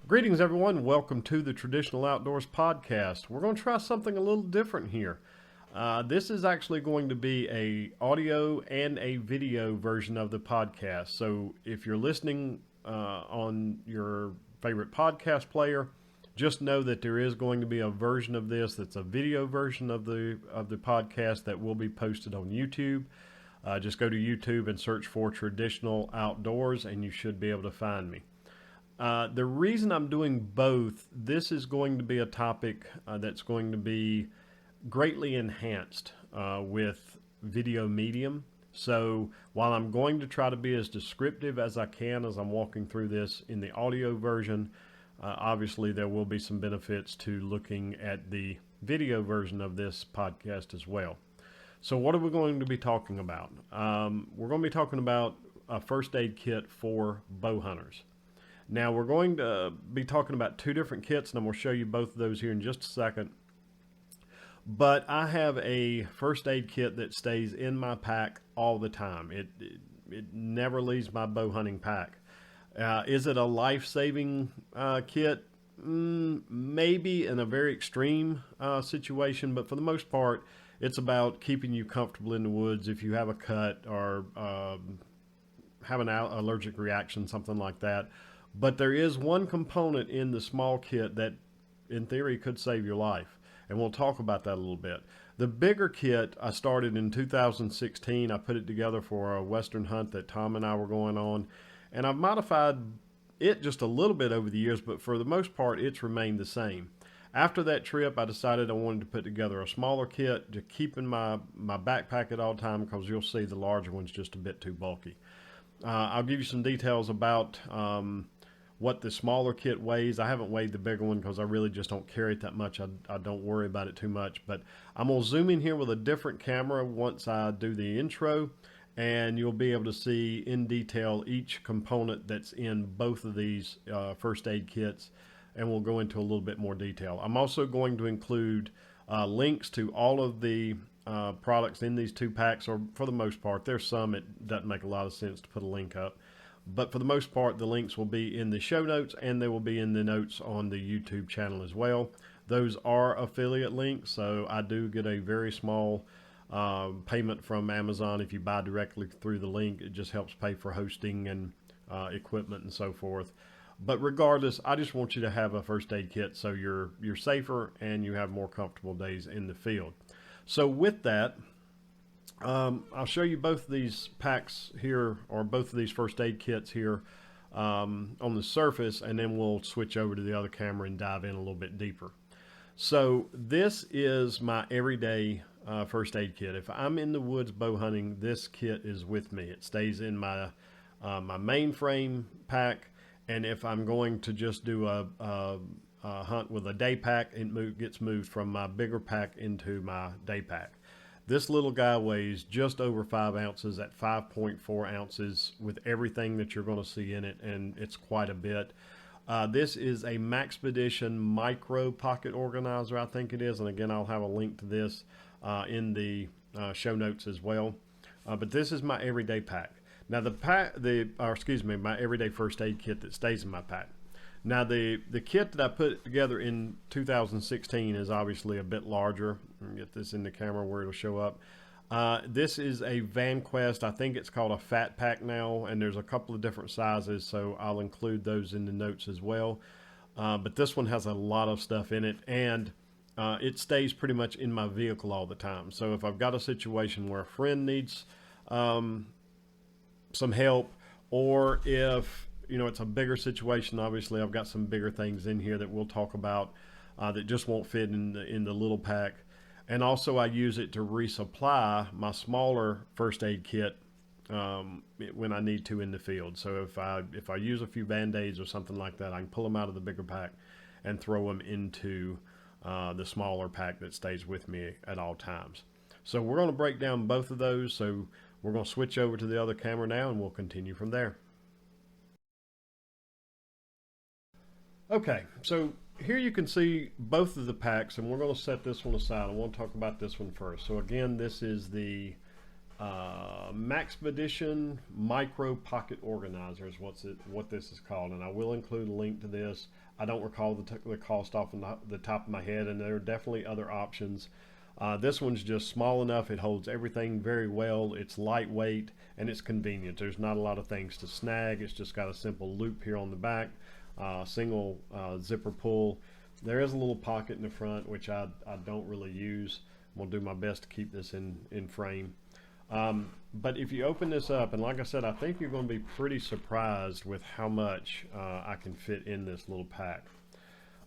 Greetings everyone, welcome to the Traditional Outdoors Podcast. We're going to try something a little different here. This is actually going to be a audio and a video version of the podcast. So if you're listening on your favorite podcast player, just know that there is going to be a version of this that's a video version of the podcast that will be posted on YouTube. Just go to YouTube and search for Traditional Outdoors and you should be able to find me. The reason I'm doing both, this is going to be a topic that's going to be greatly enhanced with video medium. So while I'm going to try to be as descriptive as I can as I'm walking through this in the audio version, obviously there will be some benefits to looking at the video version of this podcast as well. So what are we going to be talking about? We're going to be talking about a first aid kit for bow hunters. Now we're going to be talking about two different kits, and I'm going to show you both of those here in just a second. But I have a first aid kit that stays in my pack all the time. It never leaves my bow hunting pack. Is it a life-saving kit? Maybe in a very extreme situation, but for the most part, it's about keeping you comfortable in the woods if you have a cut or have an allergic reaction, something like that. But there is one component in the small kit that in theory could save your life, and we'll talk about that a little bit. The bigger kit I started in 2016. I put it together for a western hunt that Tom and I were going on, and I've modified it just a little bit over the years, but for the most part it's remained the same. After that trip I decided I wanted to put together a smaller kit to keep in my backpack at all time, because you'll see the larger one's just a bit too bulky. I'll give you some details about what the smaller kit weighs. I haven't weighed the bigger one because I really just don't carry it that much. I don't worry about it too much, but I'm going to zoom in here with a different camera once I do the intro, and you'll be able to see in detail each component that's in both of these first aid kits, and we'll go into a little bit more detail. I'm also going to include links to all of the products in these two packs, or for the most part. There's some it doesn't make a lot of sense to put a link up, but for the most part the links will be in the show notes, and they will be in the notes on the YouTube channel as well. Those are affiliate links, so I do get a very small payment from Amazon if you buy directly through the link. It just helps pay for hosting and equipment and so forth. But regardless, I just want you to have a first aid kit so you're safer and you have more comfortable days in the field. So with that, I'll show you both of these packs here, or both of these first aid kits here on the surface, and then we'll switch over to the other camera and dive in a little bit deeper. So this is my everyday first aid kit. If I'm in the woods bow hunting, this kit is with me. It stays in my my mainframe pack, and if I'm going to just do a hunt with a day pack, it gets moved from my bigger pack into my day pack. This little guy weighs just over 5 ounces at 5.4 ounces with everything that you're going to see in it, and it's quite a bit. This is a Maxpedition micro pocket organizer, I think it is, and again I'll have a link to this in the show notes as well. But this is my everyday pack. Now my everyday first aid kit that stays in my pack. Now the kit that I put together in 2016 is obviously a bit larger. Let me get this in the camera where it'll show up. This is a Vanquest. I think it's called a FatPack now, and there's a couple of different sizes, so I'll include those in the notes as well. But this one has a lot of stuff in it, and it stays pretty much in my vehicle all the time. So if I've got a situation where a friend needs some help, or if it's a bigger situation, obviously I've got some bigger things in here that we'll talk about that just won't fit in the little pack. And also I use it to resupply my smaller first aid kit when I need to in the field. So if I use a few Band-Aids or something like that, I can pull them out of the bigger pack and throw them into the smaller pack that stays with me at all times. So we're going to break down both of those. So we're going to switch over to the other camera now, and we'll continue from there. Okay, so here you can see both of the packs, and we're going to set this one aside. I want to talk about this one first. So again, this is the Maxpedition Micro Pocket Organizer is what this is called, and I will include a link to this. I don't recall the cost off the top of my head, and there are definitely other options. This one's just small enough, it holds everything very well, it's lightweight, and it's convenient. There's not a lot of things to snag. It's just got a simple loop here on the back, single zipper pull. There is a little pocket in the front, which I don't really use. I'm gonna do my best to keep this in frame. But if you open this up, and like I said, I think you're going to be pretty surprised with how much I can fit in this little pack.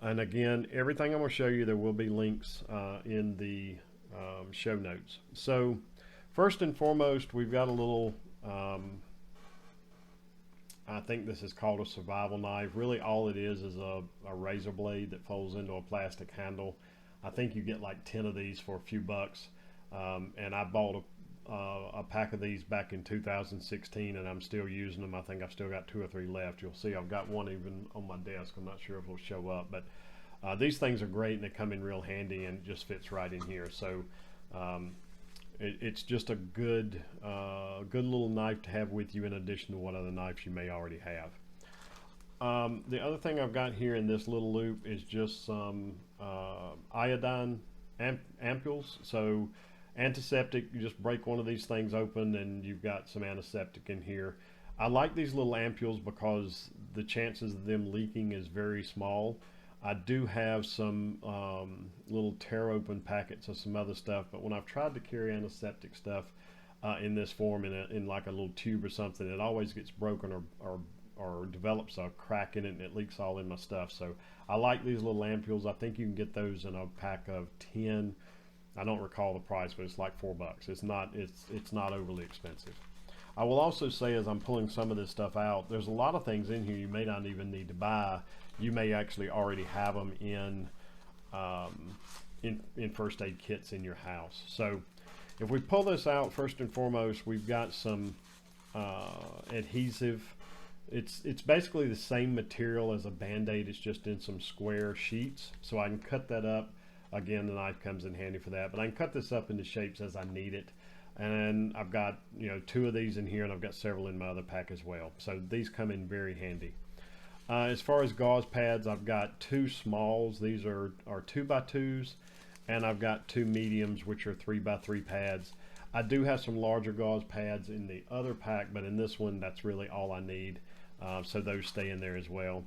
And again, everything I'm going to show you, there will be links in the show notes. So first and foremost, we've got a little, I think this is called a survival knife. Really all it is a razor blade that folds into a plastic handle. I think you get like 10 of these for a few bucks. And I bought a pack of these back in 2016, and I'm still using them. I think I've still got 2 or 3 left. You'll see I've got one even on my desk. I'm not sure if it'll show up, but these things are great, and they come in real handy, and it just fits right in here. So it's just a good little knife to have with you, in addition to what other knives you may already have. The other thing I've got here in this little loop is just some iodine ampules. So antiseptic, you just break one of these things open and you've got some antiseptic in here. I like these little ampules because the chances of them leaking is very small. I do have some little tear open packets of some other stuff, but when I've tried to carry antiseptic stuff in this form, in like a little tube or something, it always gets broken or develops a crack in it, and it leaks all in my stuff. So I like these little ampules. I think you can get those in a pack of 10. I don't recall the price, but it's like $4. It's not overly expensive. I will also say, as I'm pulling some of this stuff out, there's a lot of things in here you may not even need to buy. You may actually already have them in first aid kits in your house. So if we pull this out, first and foremost, we've got some adhesive. It's basically the same material as a Band-Aid. It's just in some square sheets, so I can cut that up. Again, the knife comes in handy for that, but I can cut this up into shapes as I need it. And I've got 2 of these in here, and I've got several in my other pack as well. So these come in very handy. As far as gauze pads, I've got 2 smalls. These are 2x2s, and I've got 2 mediums, which are 3x3 pads. I do have some larger gauze pads in the other pack, but in this one, that's really all I need. So those stay in there as well.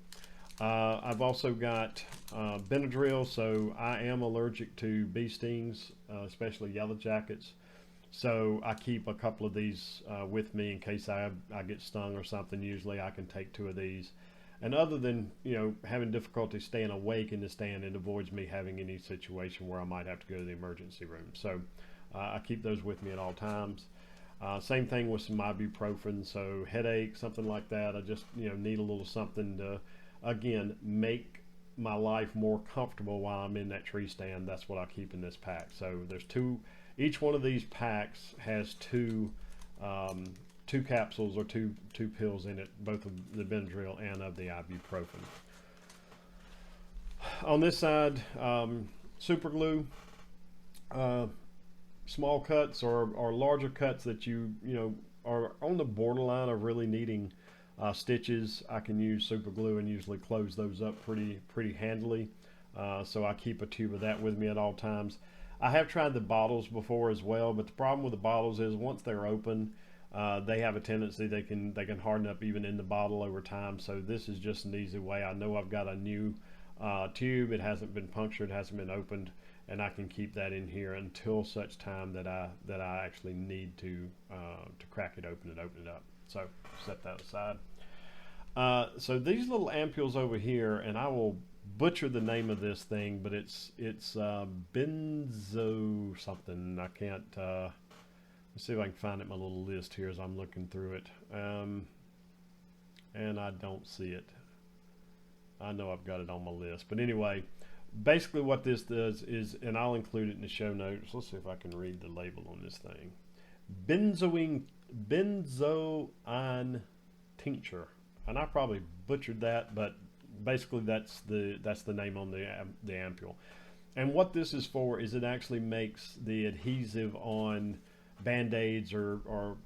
I've also got Benedryl, so I am allergic to bee stings, especially yellow jackets. So I keep a couple of these with me in case I get stung or something. Usually I can take 2 of these. And other than having difficulty staying awake in the stand, it avoids me having any situation where I might have to go to the emergency room. So I keep those with me at all times. Same thing with some ibuprofen, so headache, something like that. I just need a little something to, again, make my life more comfortable while I'm in that tree stand. That's what I keep in this pack. So there's 2. Each one of these packs has 2 capsules or two pills in it, both of the Benedryl and of the ibuprofen. On this side, super glue. Small cuts or larger cuts that you are on the borderline of really needing stitches, I can use super glue and usually close those up pretty handily. So I keep a tube of that with me at all times. I have tried the bottles before as well, but the problem with the bottles is once they're open, they have a tendency they can harden up even in the bottle over time. So this is just an easy way. I know I've got a new tube. It hasn't been punctured, hasn't been opened, and I can keep that in here until such time that I actually need to crack it open and open it up. So set that aside. So these little ampules over here, and I will butcher the name of this thing, but it's benzo something. I can't. Let's see if I can find it in my little list here as I'm looking through it. And I don't see it. I know I've got it on my list, but anyway. Basically what this does is, and I'll include it in the show notes. Let's see if I can read the label on this thing. Benzoin tincture. And I probably butchered that, but basically that's the name on the ampule. And what this is for is it actually makes the adhesive on Band-Aids or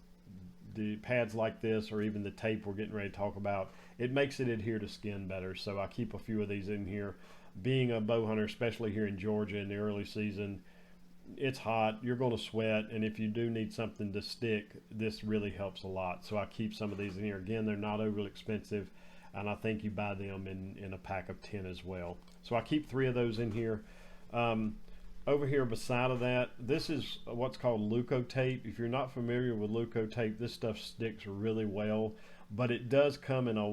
the pads like this, or even the tape we're getting ready to talk about, it makes it adhere to skin better. So I keep a few of these in here. Being a bow hunter, especially here in Georgia in the early season, it's hot, you're going to sweat, and if you do need something to stick, this really helps a lot. So I keep some of these in here. Again, they're not overly expensive, and I think you buy them in a pack of 10 as well. So I keep 3 of those in here. Over here beside of that, this is what's called Leuko Tape. If you're not familiar with Leuko Tape, this stuff sticks really well, but it does come in a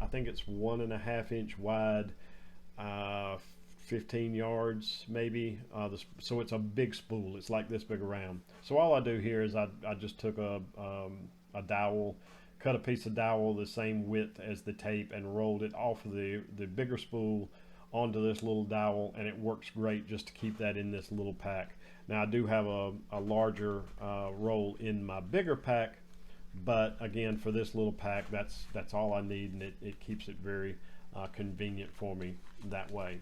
I think it's 1.5 inch wide, 15 yards maybe. So it's a big spool. It's like this big around. So all I do here is I just took a dowel, cut a piece of dowel the same width as the tape, and rolled it off of the bigger spool onto this little dowel, and it works great just to keep that in this little pack. Now I do have a larger roll in my bigger pack, but again, for this little pack, that's all I need, and it keeps it very convenient for me that way.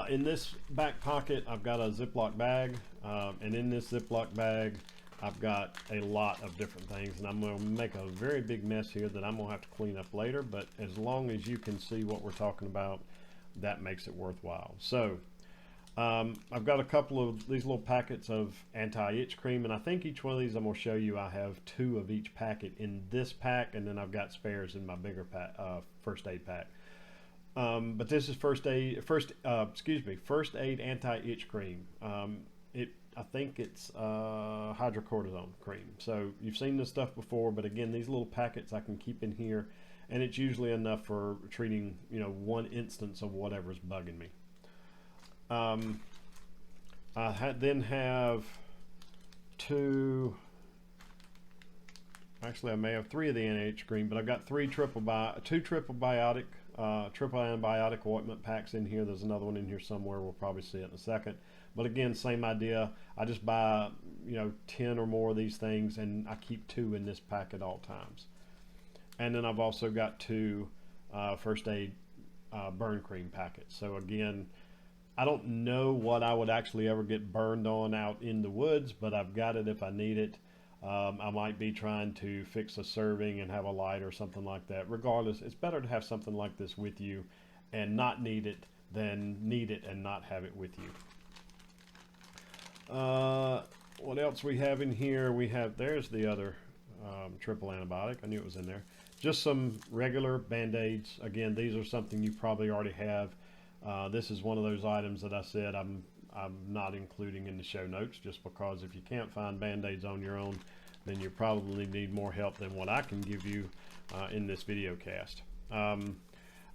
In this back pocket, I've got a Ziploc bag, and in this Ziploc bag, I've got a lot of different things, and I'm going to make a very big mess here that I'm going to have to clean up later, but as long as you can see what we're talking about, that makes it worthwhile. So I've got a couple of these little packets of anti-itch cream, and I think each one of these I'm going to show you, I have 2 of each packet in this pack, and then I've got spares in my bigger pack, first aid pack. But this is first aid anti-itch cream. I think it's hydrocortisone cream. So you've seen this stuff before, but again, these little packets I can keep in here, and it's usually enough for treating, one instance of whatever's bugging me. I then have 2. Actually, I may have 3 of the anti-itch cream, but I've got 2 triple antibiotic ointment packs in here. There's another one in here somewhere. We'll probably see it in a second. But again, same idea. I just buy, 10 or more of these things, and I keep 2 in this pack at all times. And then I've also got 2 first aid burn cream packets. So again, I don't know what I would actually ever get burned on out in the woods, but I've got it if I need it. I might be trying to fix a serving and have a light or something like that. Regardless, it's better to have something like this with you and not need it than need it and not have it with you. What else we have in here? There's the other triple antibiotic. I knew it was in there. Just some regular Band-Aids. Again, these are something you probably already have. This is one of those items that I said I'm not including in the show notes, just because if you can't find Band-Aids on your own, then you probably need more help than what I can give you in this video cast.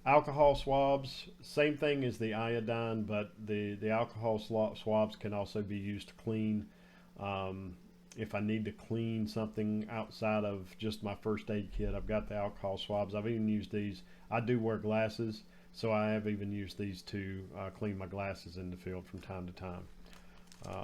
Alcohol swabs, same thing as the iodine, but the alcohol swabs can also be used to clean. If I need to clean something outside of just my first aid kit, I've got the alcohol swabs. I've even used these. I do wear glasses, so I have even used these to clean my glasses in the field from time to time.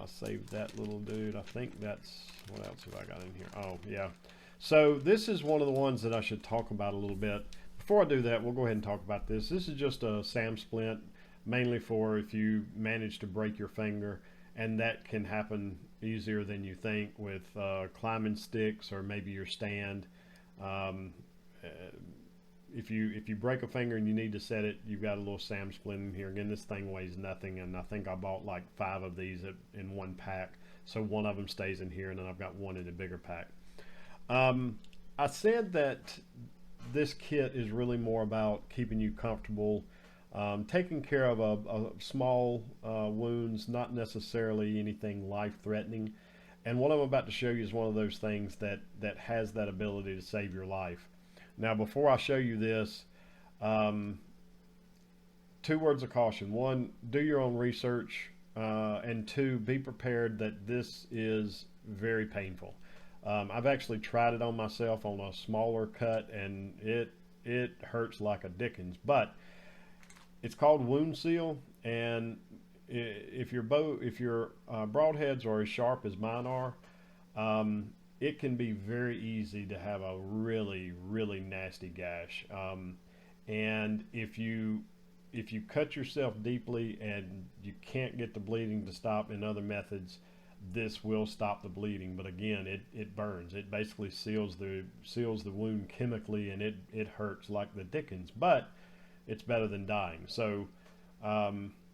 Save that little dude. I think that's, what else have I got in here? Oh, yeah. So this is one of the ones that I should talk about a little bit. Before I do that, we'll go ahead and talk about this. This is just a SAM splint, mainly for if you manage to break your finger, and that can happen easier than you think with climbing sticks or maybe your stand. If you break a finger and you need to set it, you've got a little SAM splint in here. Again, this thing weighs nothing, and I think I bought like 5 of these in one pack. So one of them stays in here, and then I've got one in a bigger pack. I said that this kit is really more about keeping you comfortable, taking care of a small wounds, not necessarily anything life-threatening. And what I'm about to show you is one of those things that has that ability to save your life. Now, before I show you this, 2 words of caution. 1, do your own research, and 2, be prepared that this is very painful. I've actually tried it on myself on a smaller cut, and it hurts like a dickens. But it's called Wound Seal, and if your broadheads are as sharp as mine are, it can be very easy to have a really, really nasty gash. And if you cut yourself deeply and you can't get the bleeding to stop in other methods, this will stop the bleeding. But again, it burns. It basically seals the wound chemically, and it hurts like the dickens. But it's better than dying. So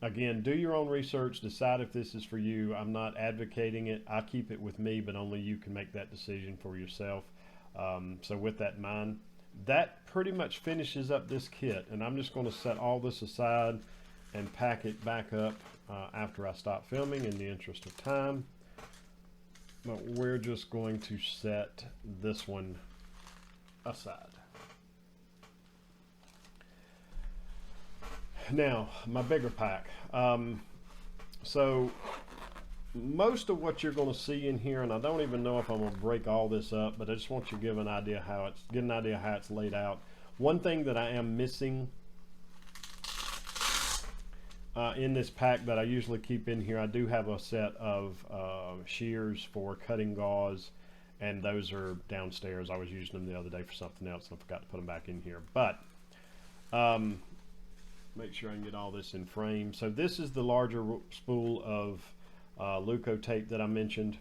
again, do your own research. Decide if this is for you. I'm not advocating it. I keep it with me, but only you can make that decision for yourself. So with that in mind, that pretty much finishes up this kit, and I'm just going to set all this aside and pack it back up after I stop filming in the interest of time. But we're just going to set this one aside. Now, my bigger pack. So most of what you're going to see in here, and I don't even know if I'm going to break all this up, but I just want you to get an idea how it's laid out. One thing that I am missing in this pack that I usually keep in here, I do have a set of shears for cutting gauze, and those are downstairs. I was using them the other day for something else, and I forgot to put them back in here. But make sure I can get all this in frame. So this is the larger spool of Leuko tape that I mentioned.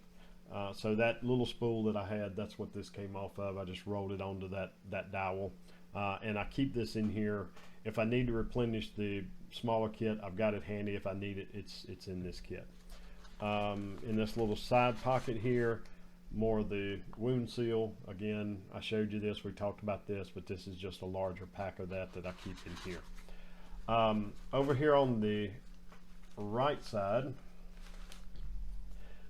So that little spool that I had, that's what this came off of. I just rolled it onto that dowel, and I keep this in here. If I need to replenish the smaller kit, I've got it handy. If I need it, it's in this kit. In this little side pocket here, more of the wound seal. Again, I showed you this, we talked about this, but this is just a larger pack of that I keep in here. Over here on the right side,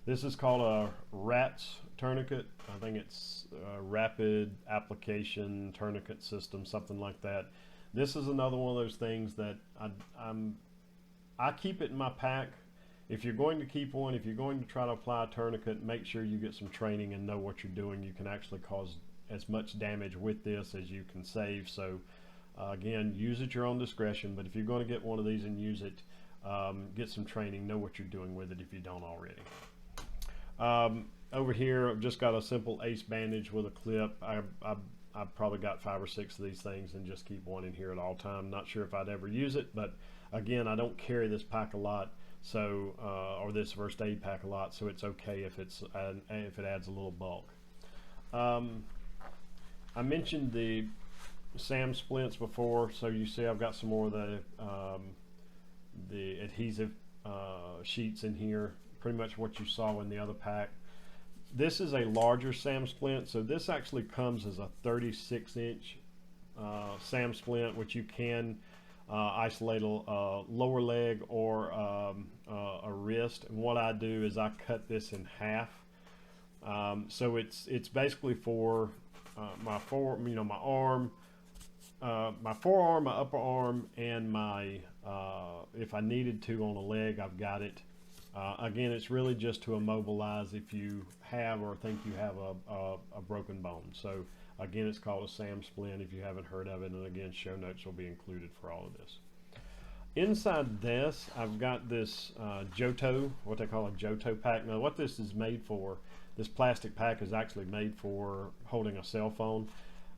this is called a RATS tourniquet. I think it's a rapid application tourniquet system, something like that. This is another one of those things that I keep it in my pack. If you're going to keep one, if you're going to try to apply a tourniquet, make sure you get some training and know what you're doing. You can actually cause as much damage with this as you can save. So again, use at your own discretion, but if you're going to get one of these and use it, get some training, know what you're doing with it if you don't already. Over here, I've just got a simple ace bandage with a clip. I've probably got 5 or 6 of these things and just keep one in here at all time. Not sure if I'd ever use it, but again, I don't carry this pack a lot, so or this first aid pack a lot, so it's okay if it adds a little bulk. I mentioned the SAM splints before, so you see I've got some more of the adhesive sheets in here, pretty much what you saw in the other pack. This is a larger SAM splint, so this actually comes as a 36-inch SAM splint, which you can isolate a lower leg or a wrist. And what I do is I cut this in half. So it's basically for my arm, my forearm, my upper arm, and my if I needed to on a leg, I've got it. Again, it's really just to immobilize if you have or think you have a broken bone. So again, it's called a SAM splint if you haven't heard of it, and again, show notes will be included for all of this. Inside this, I've got this JOTO, what they call a JOTO pack. Now what this is made for, this plastic pack is actually made for holding a cell phone,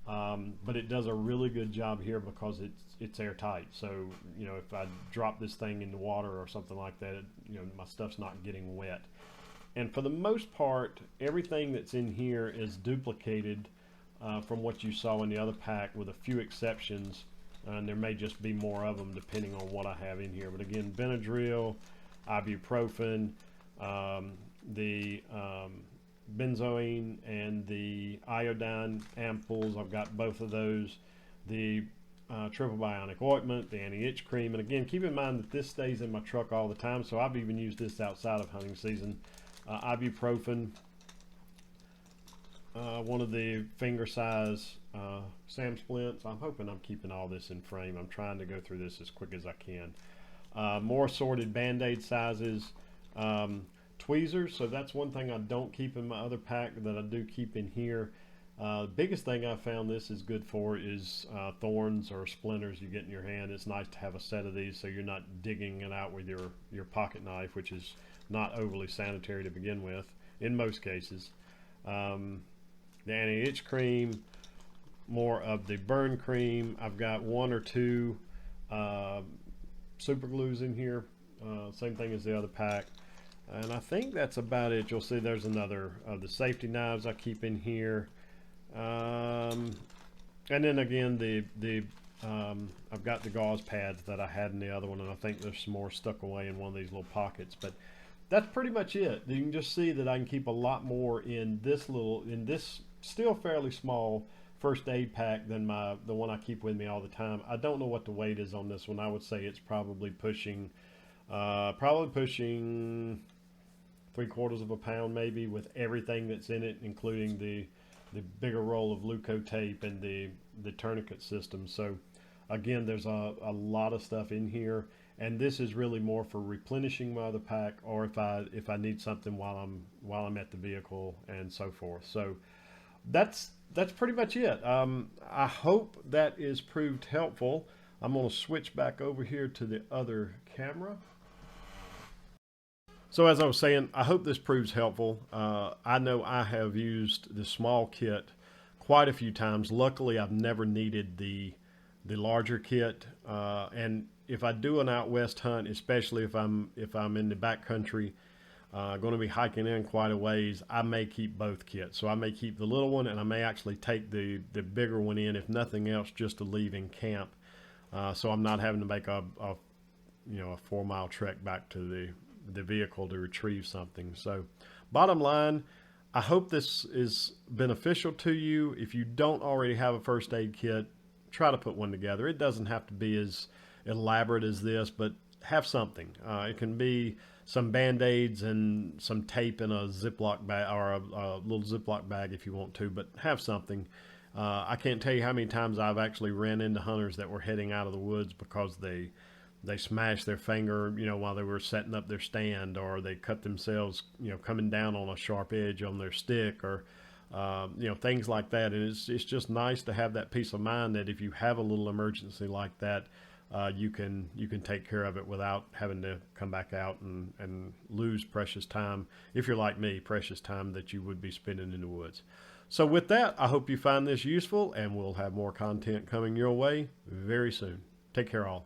but it does a really good job here because it's airtight. So you know, if I drop this thing in the water or something like that, my stuff's not getting wet. And for the most part, everything that's in here is duplicated from what you saw in the other pack, with a few exceptions, and there may just be more of them depending on what I have in here. But again, Benedryl, Ibuprofen, the benzoin, and the Iodine Ampules. I've got both of those. The triple bionic ointment, the anti-itch cream, and again, keep in mind that this stays in my truck all the time, so I've even used this outside of hunting season. Ibuprofen, one of the finger size SAM splints. I'm hoping I'm keeping all this in frame. I'm trying to go through this as quick as I can. More assorted band-aid sizes, tweezers. So that's one thing I don't keep in my other pack that I do keep in here. The biggest thing I found this is good for is thorns or splinters you get in your hand. It's nice to have a set of these so you're not digging it out with your pocket knife, which is not overly sanitary to begin with in most cases. The anti-itch cream, more of the burn cream. I've got 1 or 2 super glues in here, same thing as the other pack. And I think that's about it. You'll see there's another of the safety knives I keep in here. And then again, I've got the gauze pads that I had in the other one, and I think there's some more stuck away in one of these little pockets. But that's pretty much it. You can just see that I can keep a lot more in this still fairly small first aid pack than the one I keep with me all the time. I don't know what the weight is on this one. I would say it's probably pushing 3/4 of a pound maybe, with everything that's in it, including the bigger roll of Leuko tape and the tourniquet system. So again, there's a lot of stuff in here, and this is really more for replenishing my other pack, or if I need something while I'm at the vehicle and so forth. So that's pretty much it. I hope that is proved helpful. I'm going to switch back over here to the other camera. So as I was saying, I hope this proves helpful. I know I have used the small kit quite a few times. Luckily, I've never needed the larger kit. And if I do an out west hunt, especially if I'm in the backcountry, going to be hiking in quite a ways, I may keep both kits. So I may keep the little one, and I may actually take the bigger one in, if nothing else, just to leave in camp. So I'm not having to make a 4-mile trek back to the vehicle to retrieve something. So bottom line, I hope this is beneficial to you. If you don't already have a first aid kit, try to put one together. It doesn't have to be as elaborate as this, but have something. It can be some band-aids and some tape in a Ziploc bag, or a little Ziploc bag if you want to, but have something. I can't tell you how many times I've actually ran into hunters that were heading out of the woods because they smashed their finger, while they were setting up their stand, or they cut themselves, coming down on a sharp edge on their stick, or, things like that. And it's just nice to have that peace of mind that if you have a little emergency like that, you can take care of it without having to come back out and lose precious time. If you're like me, precious time that you would be spending in the woods. So with that, I hope you find this useful, and we'll have more content coming your way very soon. Take care all.